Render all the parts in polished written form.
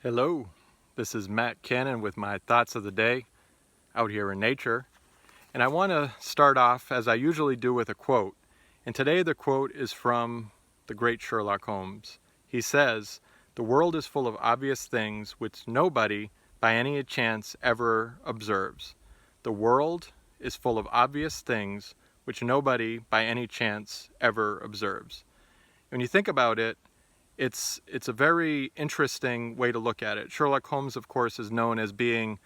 Hello, this is Matt Cannon with my thoughts of the day out here in nature. And I want to start off, as I usually do, with a quote. And today the quote is from the great Sherlock Holmes. He says, "The world is full of obvious things which nobody by any chance ever observes." The world is full of obvious things which nobody by any chance ever observes. When you think about it, it's a very interesting way to look at it. Sherlock Holmes, of course, is known as being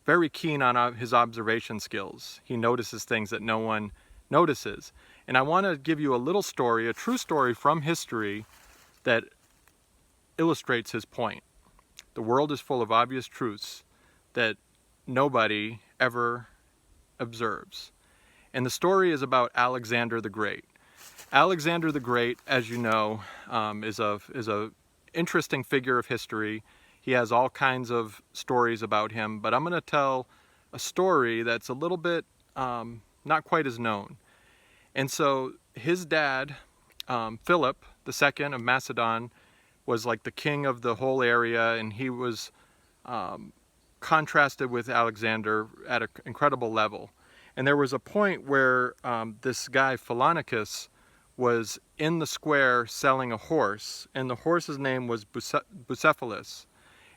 very keen on his observation skills. He notices things that no one notices. And I want to give you a little story, a true story from history that illustrates his point. The world is full of obvious truths that nobody ever observes. And the story is about Alexander the Great. Alexander the Great, as you know, is a interesting figure of history. He has all kinds of stories about him, but I'm going to tell a story that's a little bit not quite as known. And so his dad, Philip II of Macedon, was like the king of the whole area, and he was contrasted with Alexander at an incredible level. And there was a point where this guy Philonicus was in the square selling a horse, and the horse's name was Bucephalus.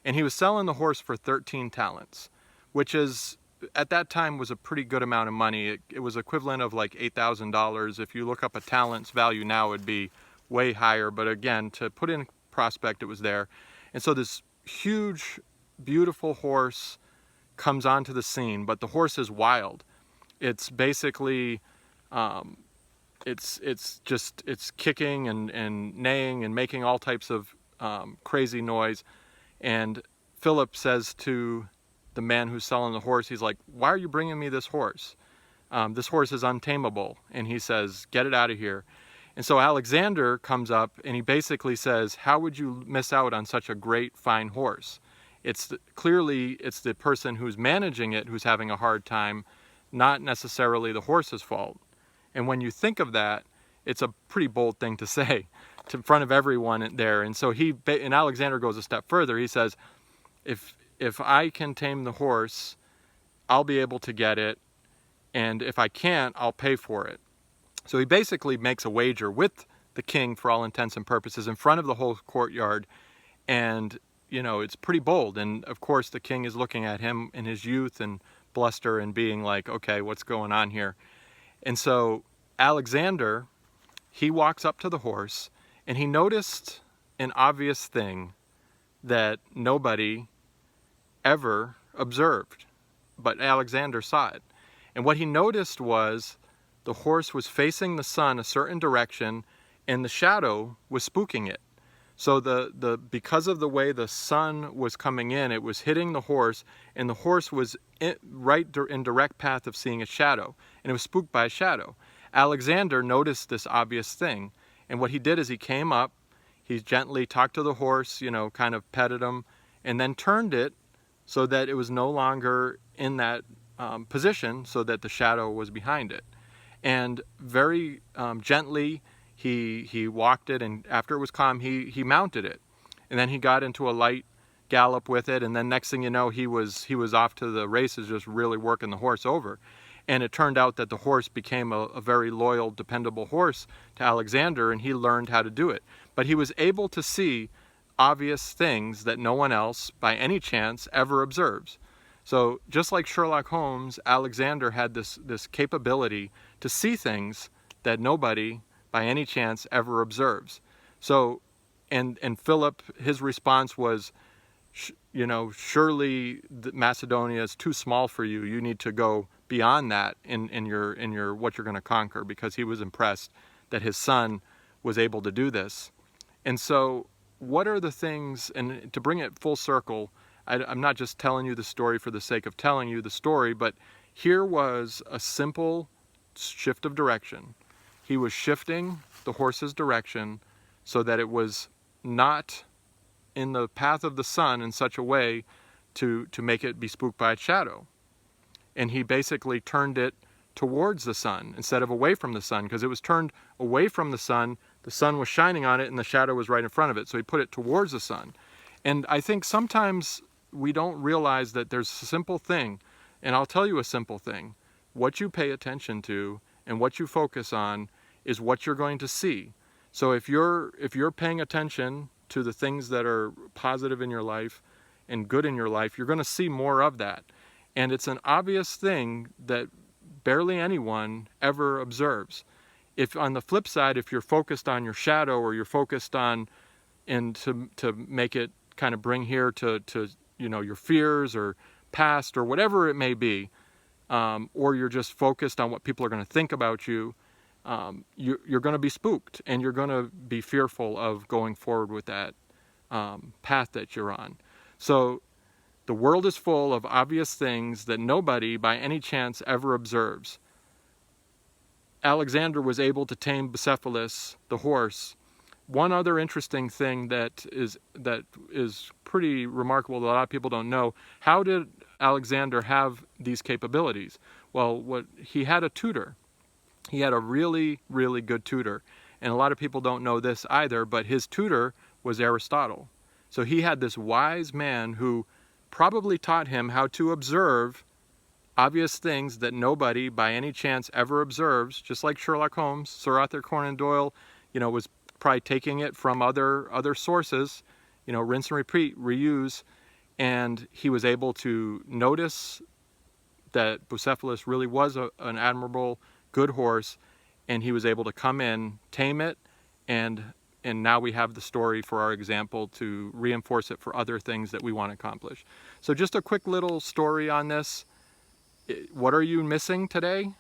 And he was selling the horse for 13 talents, which is, at that time, was a pretty good amount of money. It was equivalent of like $8,000. If you look up a talent's value now, it would be way higher. But again, to put in prospect, it was there. And so this huge, beautiful horse comes onto the scene, but the horse is wild. It's basically, it's kicking and neighing and making all types of crazy noise. And Philip says to the man who's selling the horse, he's like, "Why are you bringing me this horse? This horse is untamable." And he says, "Get it out of here." And so Alexander comes up and he basically says, "How would you miss out on such a great, fine horse? Clearly it's the person who's managing it who's having a hard time, not necessarily the horse's fault." And when you think of that, it's a pretty bold thing to say in front of everyone there. And so and Alexander goes a step further. He says, if I can tame the horse, I'll be able to get it. And if I can't, I'll pay for it. So he basically makes a wager with the king, for all intents and purposes, in front of the whole courtyard. And, you know, it's pretty bold. And of course, the king is looking at him in his youth and bluster and being like, okay, what's going on here? And so Alexander, he walks up to the horse and he noticed an obvious thing that nobody ever observed, but Alexander saw it. And what he noticed was the horse was facing the sun a certain direction and the shadow was spooking it. So because of the way the sun was coming in, it was hitting the horse, and the horse was right in direct path of seeing a shadow, and it was spooked by a shadow. Alexander noticed this obvious thing, and what he did is he came up, he gently talked to the horse, you know, kind of petted him, and then turned it so that it was no longer in that position, so that the shadow was behind it. And very gently, he walked it, and after it was calm, he mounted it. And then he got into a light gallop with it, and then next thing you know, he was off to the races, just really working the horse over. And it turned out that the horse became a very loyal, dependable horse to Alexander, and he learned how to do it. But he was able to see obvious things that no one else, by any chance, ever observes. So just like Sherlock Holmes, Alexander had this capability to see things that nobody by any chance ever observes. So, and Philip, his response was, you know, surely Macedonia is too small for you. You need to go beyond that in your what you're going to conquer, because he was impressed that his son was able to do this. And so, what are the things, and to bring it full circle, I'm not just telling you the story for the sake of telling you the story, but here was a simple shift of direction. He was shifting the horse's direction so that it was not in the path of the sun in such a way to make it be spooked by a shadow. And he basically turned it towards the sun instead of away from the sun, because it was turned away from the sun was shining on it and the shadow was right in front of it. So he put it towards the sun. And I think sometimes we don't realize that there's a simple thing, and I'll tell you a simple thing. What you pay attention to and what you focus on is what you're going to see. So if you're paying attention to the things that are positive in your life and good in your life, you're going to see more of that. And it's an obvious thing that barely anyone ever observes. If on the flip side, if you're focused on your shadow, or you're focused on, and to make it kind of bring here to your fears or past or whatever it may be, or you're just focused on what people are going to think about you, you're going to be spooked, and you're going to be fearful of going forward with that path that you're on. So the world is full of obvious things that nobody by any chance ever observes. Alexander was able to tame Bucephalus, the horse. One other interesting thing that is pretty remarkable that a lot of people don't know: how did Alexander have these capabilities? Well, he had a tutor. He had a really, really good tutor. And a lot of people don't know this either, but his tutor was Aristotle. So he had this wise man who probably taught him how to observe obvious things that nobody by any chance ever observes, just like Sherlock Holmes. Sir Arthur Conan Doyle, was probably taking it from other sources, rinse and repeat, reuse, and he was able to notice that Bucephalus really was an admirable, good horse, and he was able to come in, tame it, and now we have the story for our example to reinforce it for other things that we want to accomplish. So just a quick little story on this. What are you missing today?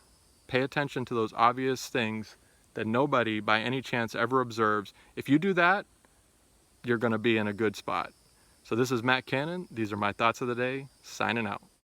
Pay attention to those obvious things that nobody by any chance ever observes. If you do that, you're going to be in a good spot. So this is Matt Cannon. These are my thoughts of the day. Signing out.